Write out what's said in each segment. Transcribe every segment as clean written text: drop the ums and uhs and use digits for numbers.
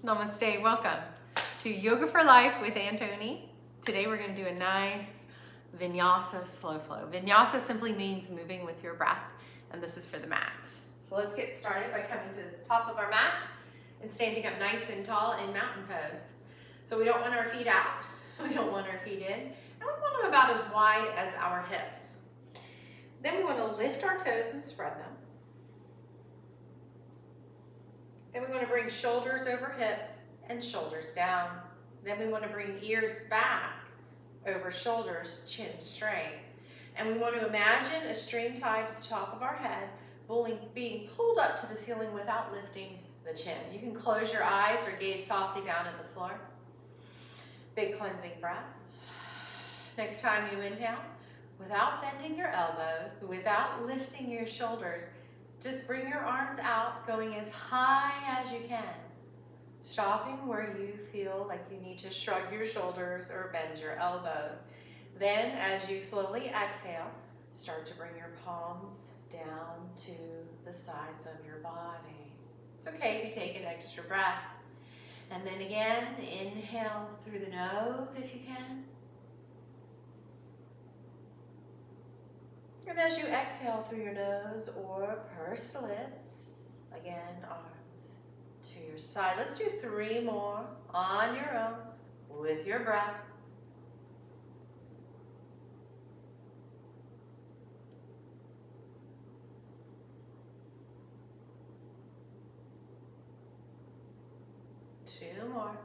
Namaste, welcome to Yoga for Life with Antoni. Today we're going to do a nice Vinyasa slow flow. Vinyasa simply means moving with your breath, and this is for the mat. So let's get started by coming to the top of our mat and standing up nice and tall in mountain pose. So we don't want our feet out, we don't want our feet in, and we want them about as wide as our hips. Then we want to lift our toes and spread them. Then we want to bring shoulders over hips and shoulders down. Then we want to bring ears back over shoulders, chin straight. And we want to imagine a string tied to the top of our head, being pulled up to the ceiling without lifting the chin. You can close your eyes or gaze softly down at the floor. Big cleansing breath. Next time you inhale, without bending your elbows, without lifting your shoulders, just bring your arms out, going as high as you can, stopping where you feel like you need to shrug your shoulders or bend your elbows. Then, as you slowly exhale, start to bring your palms down to the sides of your body. It's okay if you take an extra breath. And then again, inhale through the nose if you can. And as you exhale through your nose or pursed lips, again, arms to your side. Let's do 3 more on your own with your breath. Two more.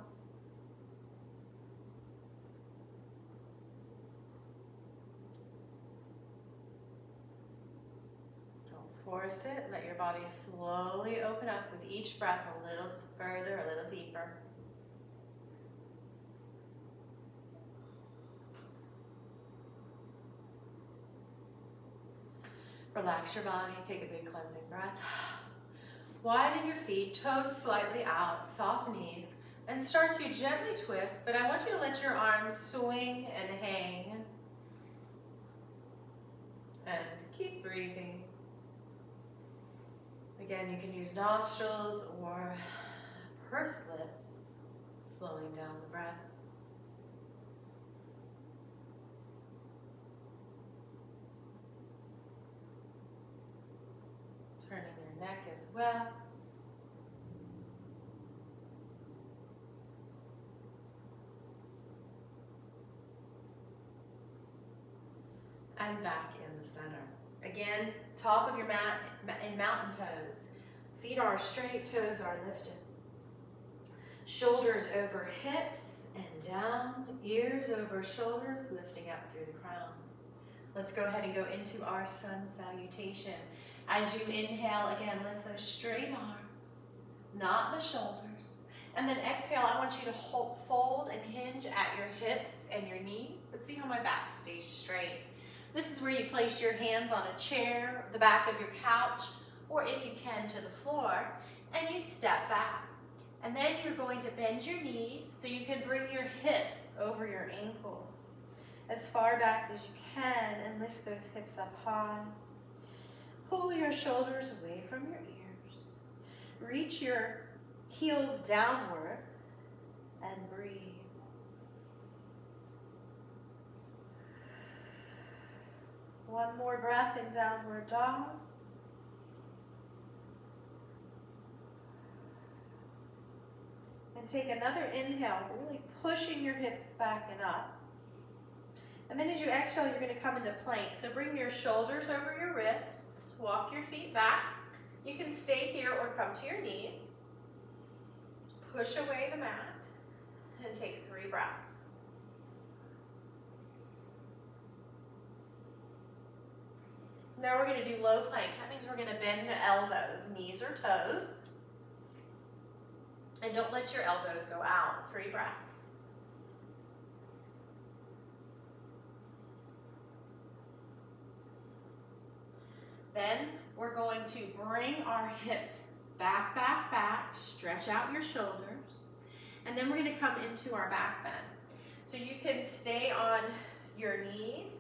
Force it, let your body slowly open up with each breath a little further, a little deeper. Relax your body, take a big cleansing breath. Widen your feet, toes slightly out, soft knees, and start to gently twist, but I want you to let your arms swing and hang. And keep breathing. Again, you can use nostrils or pursed lips, slowing down the breath. Turning your neck as well. And back in the center. Again, top of your mat in mountain pose. Feet are straight, toes are lifted. Shoulders over hips and down, ears over shoulders, lifting up through the crown. Let's go ahead and go into our sun salutation. As you inhale, again, lift those straight arms, not the shoulders. And then exhale, I want you to fold and hinge at your hips and your knees, but see how my back stays straight. This is where you place your hands on a chair, the back of your couch, or if you can, to the floor, and you step back. And then you're going to bend your knees so you can bring your hips over your ankles as far back as you can and lift those hips up high. Pull your shoulders away from your ears. Reach your heels downward and breathe. One more breath in downward dog. And take another inhale, really pushing your hips back and up. And then as you exhale, you're going to come into plank. So bring your shoulders over your wrists, walk your feet back. You can stay here or come to your knees. Push away the mat and take 3 breaths. Now we're going to do low plank. That means we're going to bend the elbows, knees or toes. And don't let your elbows go out. 3 breaths. Then we're going to bring our hips back, back, back. Stretch out your shoulders. And then we're going to come into our back bend. So you can stay on your knees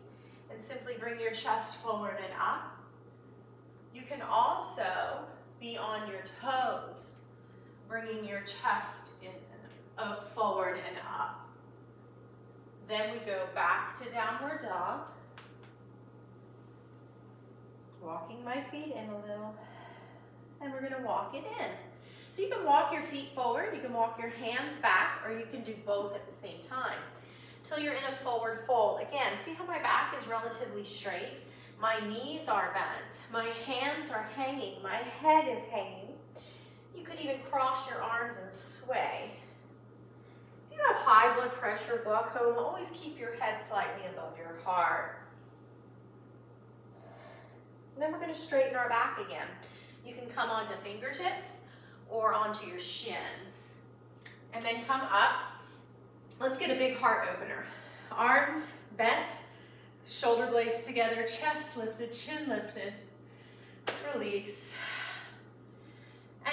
and simply bring your chest forward and up. You can also be on your toes. bringing your chest in, forward and up. Then we go back to downward dog. Walking my feet in a little, and we're gonna walk it in. So you can walk your feet forward, you can walk your hands back, or you can do both at the same time. Till you're in a forward fold. Again, see how my back is relatively straight? My knees are bent, my hands are hanging, my head is hanging. You could even cross your arms and sway. If you have high blood pressure, glaucoma, always keep your head slightly above your heart. And then we're going to straighten our back again. You can come onto fingertips or onto your shins. And then come up. Let's get a big heart opener. Arms bent, shoulder blades together, chest lifted, chin lifted. Release.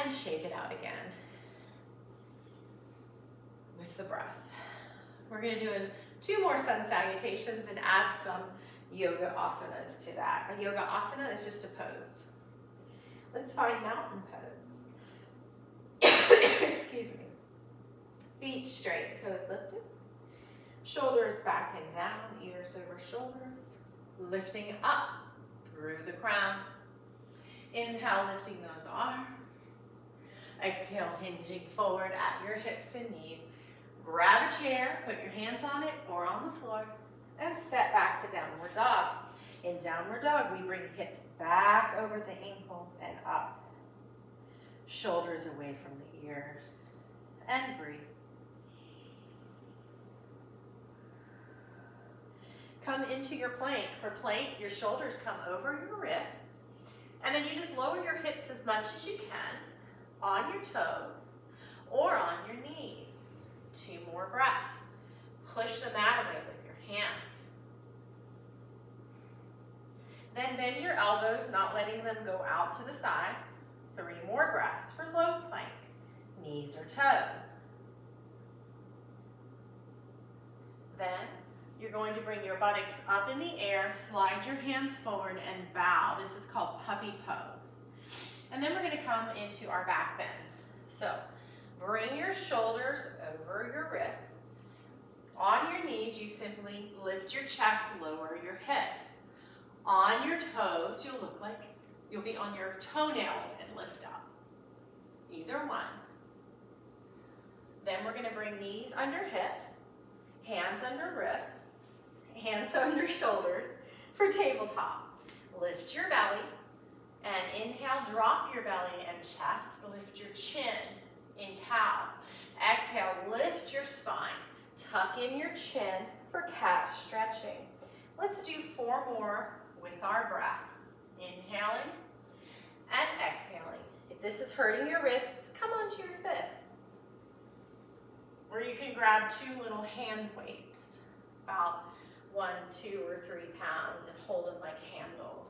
And shake it out again with the breath. We're going to do 2 more sun salutations and add some yoga asanas to that. A yoga asana is just a pose. Let's find mountain pose. Excuse me. Feet straight, toes lifted. Shoulders back and down, ears over shoulders. Lifting up through the crown. Inhale, lifting those arms. Exhale, hinging forward at your hips and knees. Grab a chair, put your hands on it or on the floor, and step back to downward dog. In downward dog, we bring hips back over the ankles and up. Shoulders away from the ears. And breathe. Come into your plank. For plank, your shoulders come over your wrists. And then you just lower your hips as much as you can on your toes or on your knees. 2 more breaths. Push the mat away with your hands. Then bend your elbows, not letting them go out to the side. 3 more breaths for low plank. Knees or toes. Then you're going to bring your buttocks up in the air, slide your hands forward, and bow. This is called puppy pose. And then we're going to come into our back bend. So bring your shoulders over your wrists. On your knees, you simply lift your chest, lower your hips. On your toes, you'll look like you'll be on your toenails and lift up. Either one. Then we're going to bring knees under hips, hands under wrists, hands under shoulders for tabletop. Lift your belly and inhale, drop your belly and chest. Lift your chin in cow. Exhale, lift your spine. Tuck in your chin for cat stretching. Let's do 4 more with our breath. Inhaling and exhaling. If this is hurting your wrists, come onto your fists. Or you can grab 2 little hand weights, about 1, 2, or 3 pounds, and hold them like handles.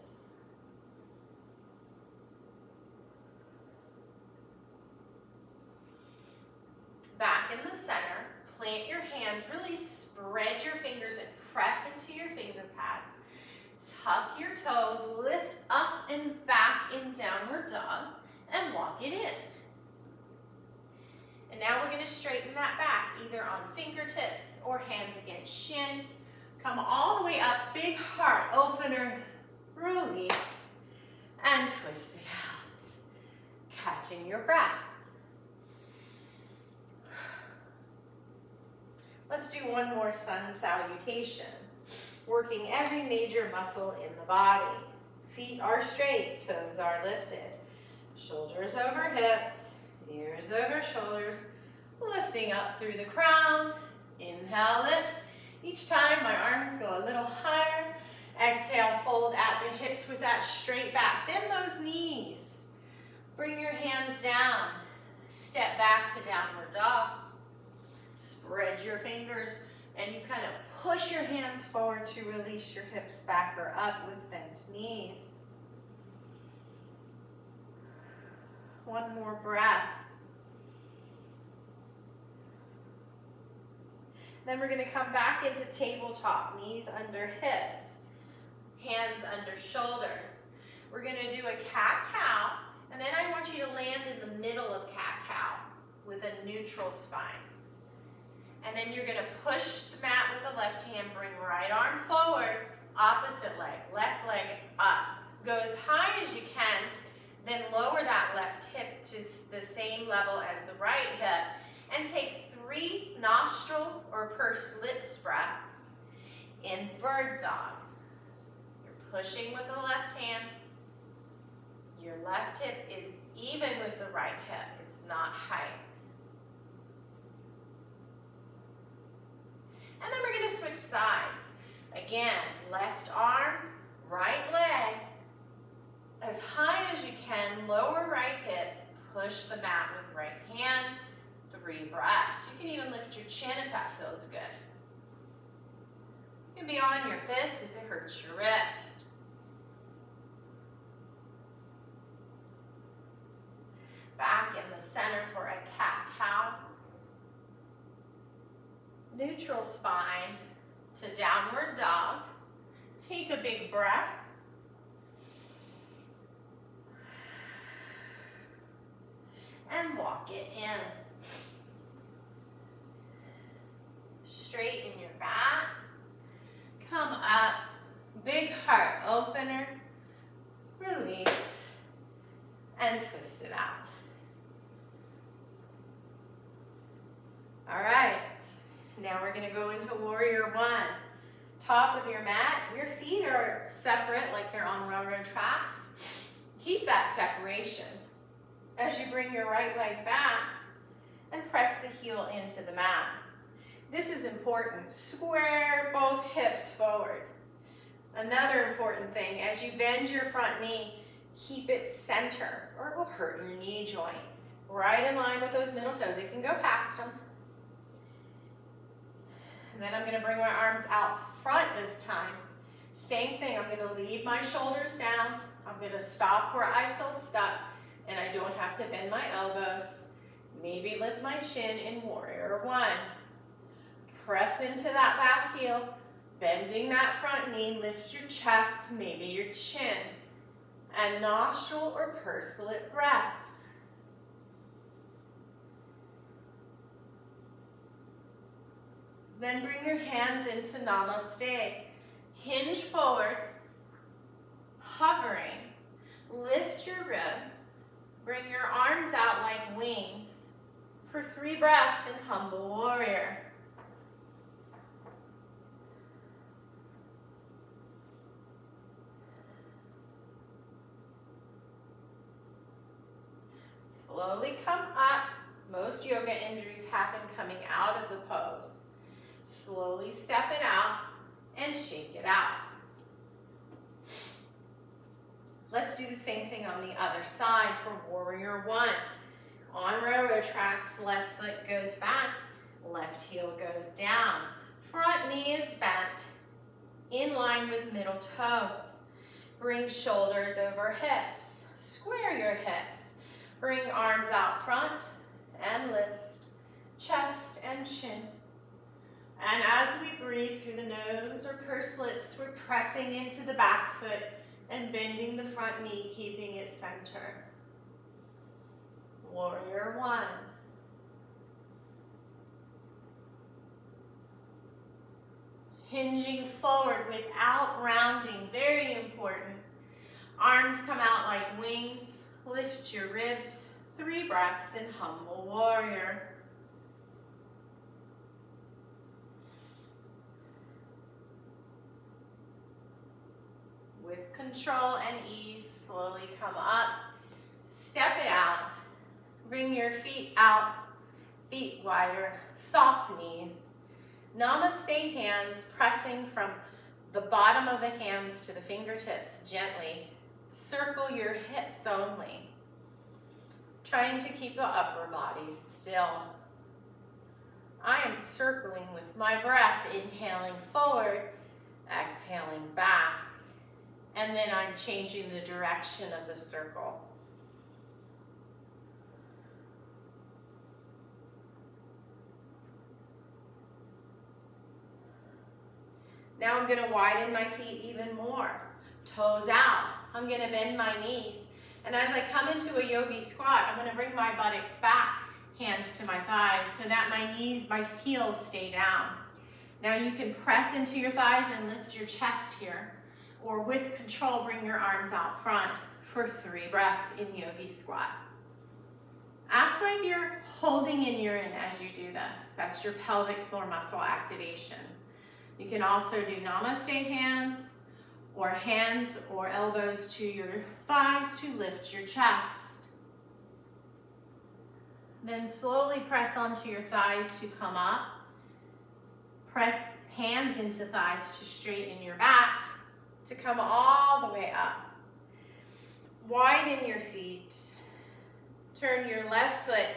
Back in the center, plant your hands, really spread your fingers and press into your finger pads. Tuck your toes, lift up and back in downward dog, and walk it in. And now we're going to straighten that back, either on fingertips or hands against shin. Come all the way up, big heart opener, release, and twist it out. Catching your breath. Let's do 1 more sun salutation. Working every major muscle in the body. Feet are straight, toes are lifted. Shoulders over hips, ears over shoulders. Lifting up through the crown. Inhale, lift. Each time my arms go a little higher. Exhale, fold at the hips with that straight back. Bend those knees. Bring your hands down. Step back to downward dog. Spread your fingers and you kind of push your hands forward to release your hips back or up with bent knees. 1 more breath. Then we're going to come back into tabletop, knees under hips, hands under shoulders. We're going to do a cat-cow, and then I want you to land in the middle of cat-cow. neutral spine. And then you're gonna push the mat with the left hand, bring right arm forward, opposite leg, left leg up. Go as high as you can, then lower that left hip to the same level as the right hip, and take 3 nostril or pursed lips breaths in bird dog. You're pushing with the left hand. Your left hip is even with the right hip. It's not height. And then we're gonna switch sides. Again, left arm, right leg, as high as you can, lower right hip, push the mat with right hand, 3 breaths. You can even lift your chin if that feels good. You can be on your fist if it hurts your wrist. Back in the center for a cat-cow. Neutral spine to downward dog. Take a big breath. And walk it in. Straighten your back. Come up. Big heart opener. Release. And twist it out. All right. Now we're going to go into warrior one. Top of your mat. Your feet are separate like they're on railroad tracks. Keep that separation. As you bring your right leg back and press the heel into the mat. This is important. Square both hips forward. Another important thing, as you bend your front knee, keep it center or it will hurt your knee joint. Right in line with those middle toes. It can go past them. And then I'm going to bring my arms out front this time. Same thing. I'm going to lead my shoulders down. I'm going to stop where I feel stuck. And I don't have to bend my elbows. Maybe lift my chin in warrior one. Press into that back heel, bending that front knee, lift your chest, maybe your chin, and nostril or pursed lip breaths. Then bring your hands into namaste. Hinge forward, hovering. Lift your ribs. Bring your arms out like wings for 3 breaths in humble warrior. Slowly come up. Most yoga injuries happen coming out of the pose. Slowly step it out and shake it out. Let's do the same thing on the other side for warrior one. On railroad tracks, left foot goes back, left heel goes down. Front knee is bent, in line with middle toes. Bring shoulders over hips. Square your hips. Bring arms out front and lift, chest and chin. And as we breathe through the nose or pursed lips, we're pressing into the back foot and bending the front knee, keeping it center. Warrior one. Hinging forward without rounding, very important. Arms come out like wings. Lift your ribs. 3 breaths in humble warrior. With control and ease, slowly come up. Step it out. Bring your feet out, feet wider, soft knees. Namaste hands pressing from the bottom of the hands to the fingertips gently. Circle your hips only. Trying to keep the upper body still. I am circling with my breath, inhaling forward, exhaling back. And then I'm changing the direction of the circle. Now I'm going to widen my feet even more. Toes out. I'm going to bend my knees. And as I come into a yogi squat, I'm going to bring my buttocks back hands to my thighs so that my knees, my heels stay down. Now you can press into your thighs and lift your chest here, or with control, bring your arms out front for 3 breaths in yogi squat. Act like you're holding in urine as you do this. That's your pelvic floor muscle activation. You can also do namaste hands or elbows to your thighs to lift your chest. Then slowly press onto your thighs to come up. Press hands into thighs to straighten your back, to come all the way up. Widen your feet. Turn your left foot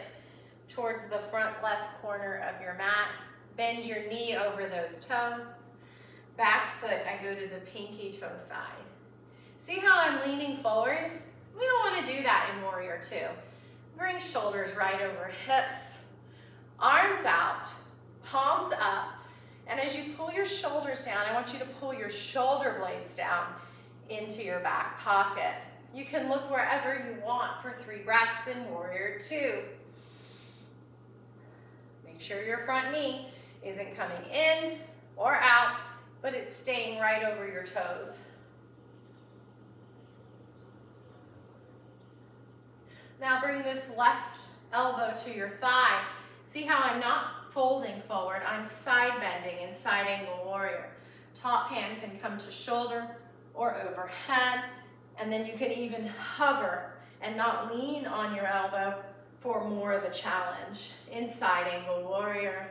towards the front left corner of your mat. Bend your knee over those toes. Back foot, I go to the pinky toe side. See how I'm leaning forward? We don't want to do that in Warrior Two. Bring shoulders right over hips. Arms out, palms up. And as you pull your shoulders down, I want you to pull your shoulder blades down into your back pocket. You can look wherever you want for 3 breaths in Warrior Two. Make sure your front knee isn't coming in or out, but it's staying right over your toes. Now bring this left elbow to your thigh. See how I'm not folding forward, I'm side bending in side angle warrior. Top hand can come to shoulder or overhead, and then you can even hover and not lean on your elbow for more of a challenge in side angle warrior.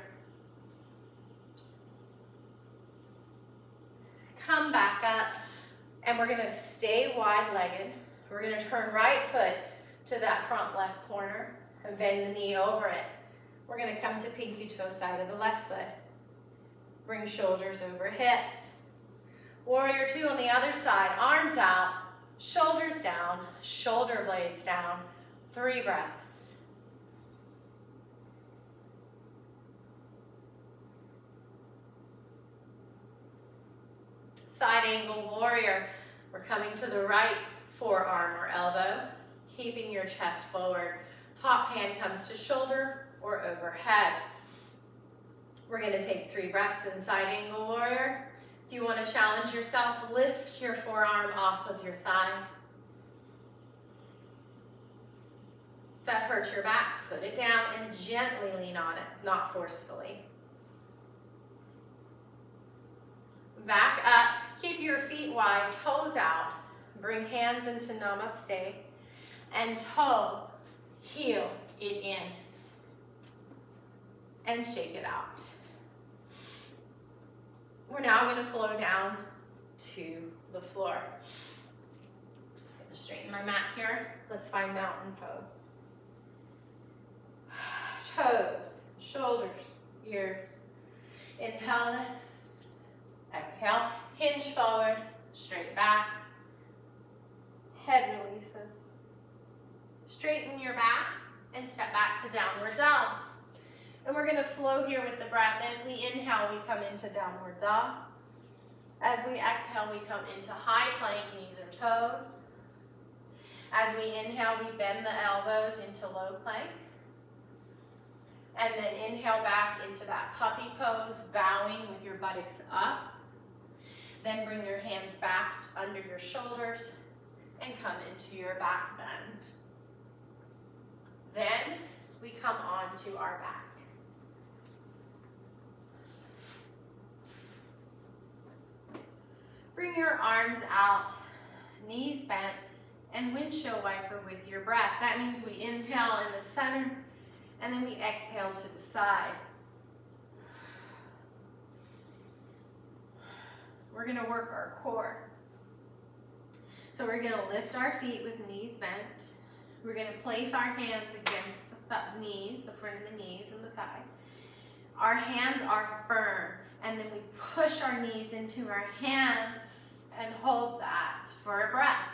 Come back up, and we're gonna stay wide-legged. We're gonna turn right foot to that front left corner and bend the knee over it. We're gonna come to pinky toe side of the left foot. Bring shoulders over hips. Warrior Two on the other side, arms out, shoulders down, shoulder blades down. 3 breaths. Side angle warrior. We're coming to the right forearm or elbow, keeping your chest forward. Top hand comes to shoulder or overhead. We're going to take 3 breaths in side angle warrior. If you want to challenge yourself, lift your forearm off of your thigh. If that hurts your back, put it down and gently lean on it, not forcefully. Back up. Keep your feet wide, toes out. Bring hands into namaste. And toe, heel it in. And shake it out. We're now going to flow down to the floor. Just going to straighten my mat here. Let's find mountain pose. Toes, shoulders, ears. Inhale, lift. Exhale, hinge forward, straight back. Head releases. Straighten your back and step back to downward dog. And we're going to flow here with the breath. As we inhale, we come into downward dog. As we exhale, we come into high plank, knees or toes. As we inhale, we bend the elbows into low plank. And then inhale back into that puppy pose, bowing with your buttocks up. Then bring your hands back under your shoulders and come into your back bend. Then we come on to our back. Bring your arms out, knees bent, and windshield wiper with your breath. That means we inhale in the center, and then we exhale to the side. We're going to work our core. So we're going to lift our feet with knees bent. We're going to place our hands against the knees, the front of the knees and the thigh. Our hands are firm, and then we push our knees into our hands and hold that for a breath.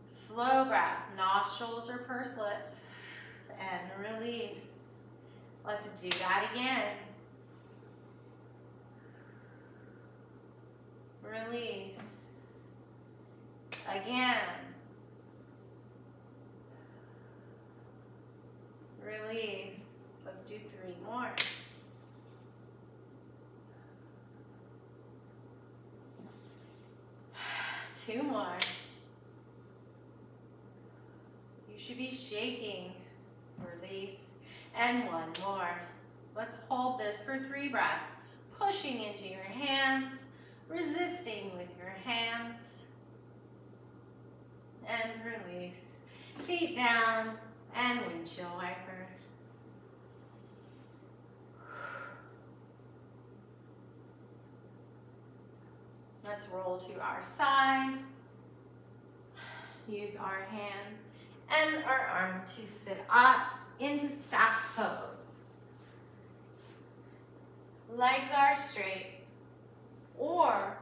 Slow breath, nostrils or pursed lips, and release. Let's do that again. Release. Again. release. Let's do 3 more. Two more. You should be shaking. Release. And 1 more. Let's hold this for 3 breaths. Pushing into your hands, resisting with your hands. And release. Feet down and windshield wiper. Let's roll to our side. Use our hand and our arm to sit up into staff pose. Legs are straight, or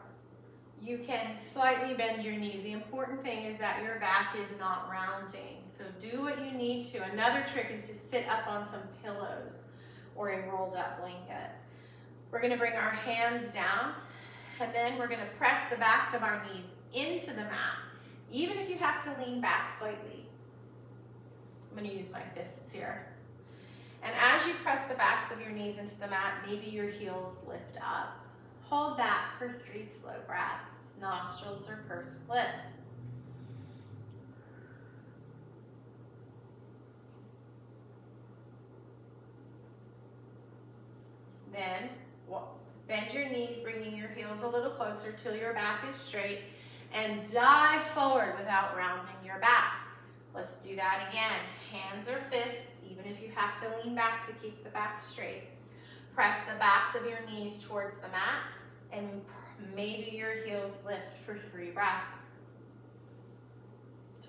you can slightly bend your knees. The important thing is that your back is not rounding. So do what you need to. Another trick is to sit up on some pillows or a rolled up blanket. We're going to bring our hands down, and then we're going to press the backs of our knees into the mat, even if you have to lean back slightly. I'm going to use my fists here. And as you press the backs of your knees into the mat, maybe your heels lift up. Hold that for 3 slow breaths. Nostrils or pursed lips. Then bend your knees, bringing your heels a little closer till your back is straight, and dive forward without rounding your back. Let's do that again. Hands or fists, even if you have to lean back to keep the back straight. Press the backs of your knees towards the mat, and maybe your heels lift for 3 breaths.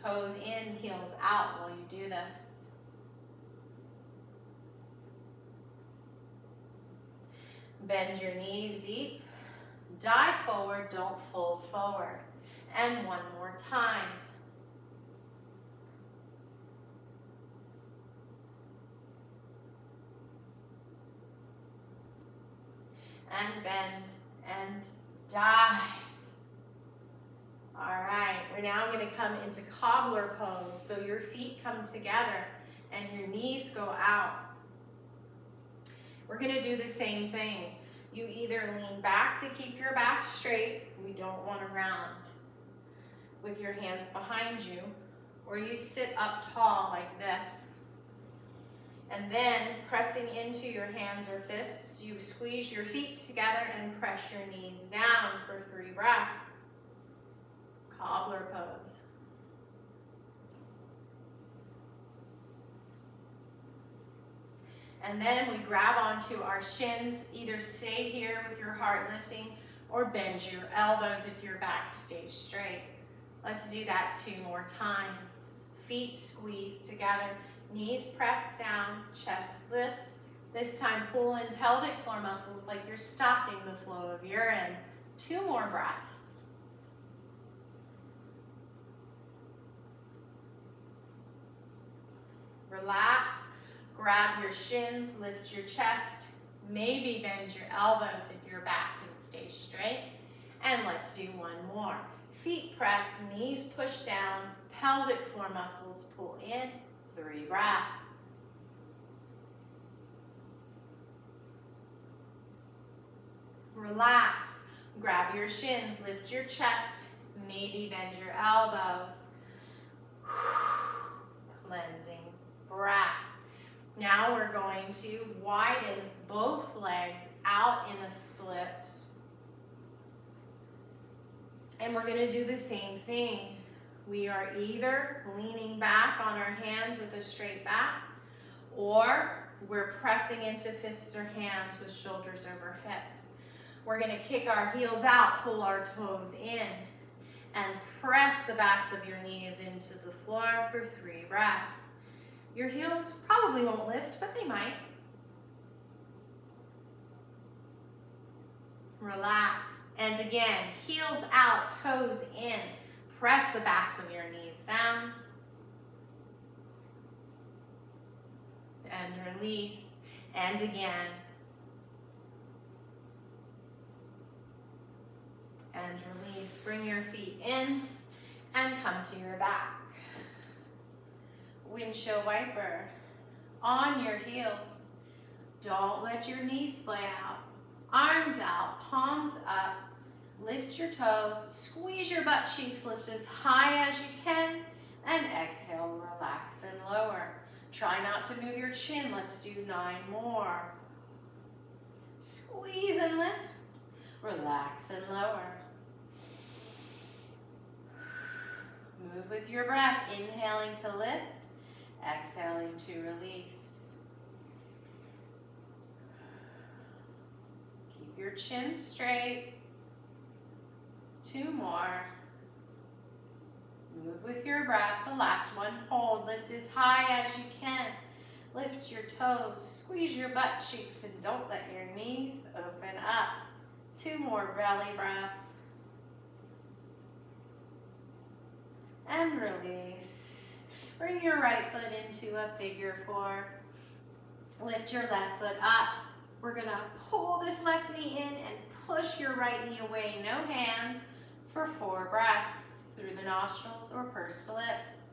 Toes in, heels out while you do this. Bend your knees deep. Dive forward, don't fold forward. And 1 more time. And bend and dive. All right, we're now going to come into cobbler pose. So your feet come together and your knees go out. We're going to do the same thing. You either lean back to keep your back straight, we don't want to round, with your hands behind you, or you sit up tall like this. And then, pressing into your hands or fists, you squeeze your feet together and press your knees down for 3 breaths. Cobbler pose. And then we grab onto our shins. Either stay here with your heart lifting or bend your elbows if your back stays straight. Let's do that 2 more times. Feet squeeze together. Knees press down, chest lifts. This time pull in pelvic floor muscles like you're stopping the flow of urine. 2 more breaths. Relax, grab your shins, lift your chest, maybe bend your elbows if your back can stay straight. And let's do 1 more. Feet press, knees push down, pelvic floor muscles pull in. 3 breaths. Relax. Grab your shins, lift your chest, maybe bend your elbows. Cleansing breath. Now we're going to widen both legs out in a split. And we're going to do the same thing. We are either leaning back on our hands with a straight back, or we're pressing into fists or hands with shoulders over hips. We're going to kick our heels out, pull our toes in, and press the backs of your knees into the floor for 3 breaths. Your heels probably won't lift, but they might. Relax. And again, heels out, toes in. Press the backs of your knees down. And release. And again. And release. Bring your feet in and come to your back. Windshield wiper. on your heels. Don't let your knees splay out. Arms out, palms up. Lift your toes, squeeze your butt cheeks, lift as high as you can, and exhale, relax and lower. Try not to move your chin. Let's do 9 more. Squeeze and lift, relax and lower. Move with your breath, inhaling to lift, exhaling to release. Keep your chin straight. 2 more. Move with your breath. The last one, hold. Lift as high as you can. Lift your toes, squeeze your butt cheeks, and don't let your knees open up. 2 more belly breaths. And release. Bring your right foot into a figure 4. Lift your left foot up. We're gonna pull this left knee in and push your right knee away. No hands for 4 breaths through the nostrils or pursed lips.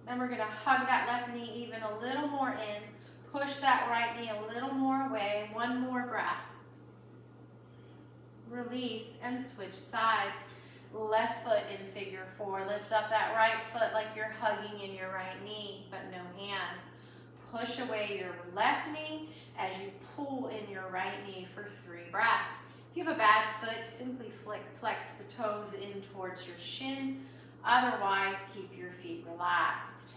Then we're gonna hug that left knee even a little more in. Push that right knee a little more away. 1 more breath. Release and switch sides. Left foot in figure 4. Lift up that right foot like you're hugging in your right knee, but no hands. Push away your left knee as you pull in your right knee for 3 breaths. If you have a bad foot, simply flex the toes in towards your shin. Otherwise, keep your feet relaxed.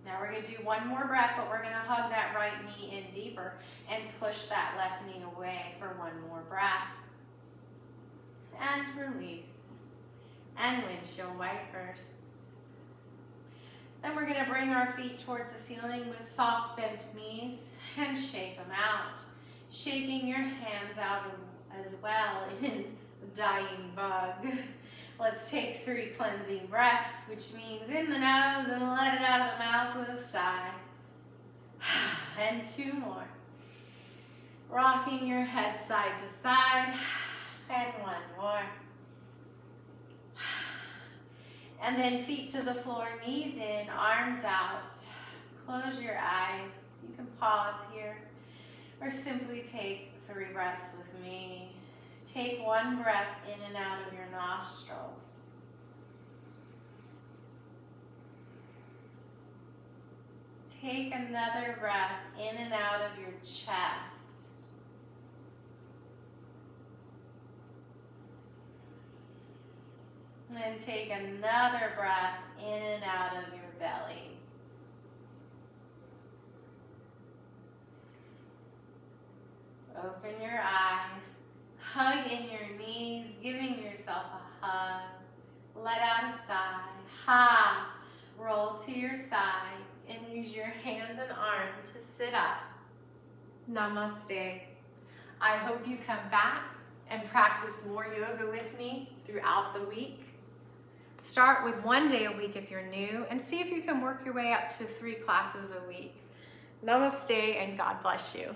Now we're going to do 1 more breath, but we're going to hug that right knee in deeper and push that left knee away for 1 more breath. And release. And windshield wipers. Then we're going to bring our feet towards the ceiling with soft bent knees and shake them out. Shaking your hands out as well in dying bug. Let's take 3 cleansing breaths, which means in the nose and let it out of the mouth with a sigh. And 2 more. Rocking your head side to side. And 1 more. And then feet to the floor, knees in, arms out. Close your eyes. You can pause here or simply take 3 breaths with me. Take 1 breath in and out of your nostrils. Take another breath in and out of your chest. And take another breath in and out of your belly. Open your eyes. Hug in your knees, giving yourself a hug. Let out a sigh. Ha! Roll to your side and use your hand and arm to sit up. Namaste. I hope you come back and practice more yoga with me throughout the week. Start with 1 day a week if you're new and see if you can work your way up to 3 classes a week. Namaste and God bless you.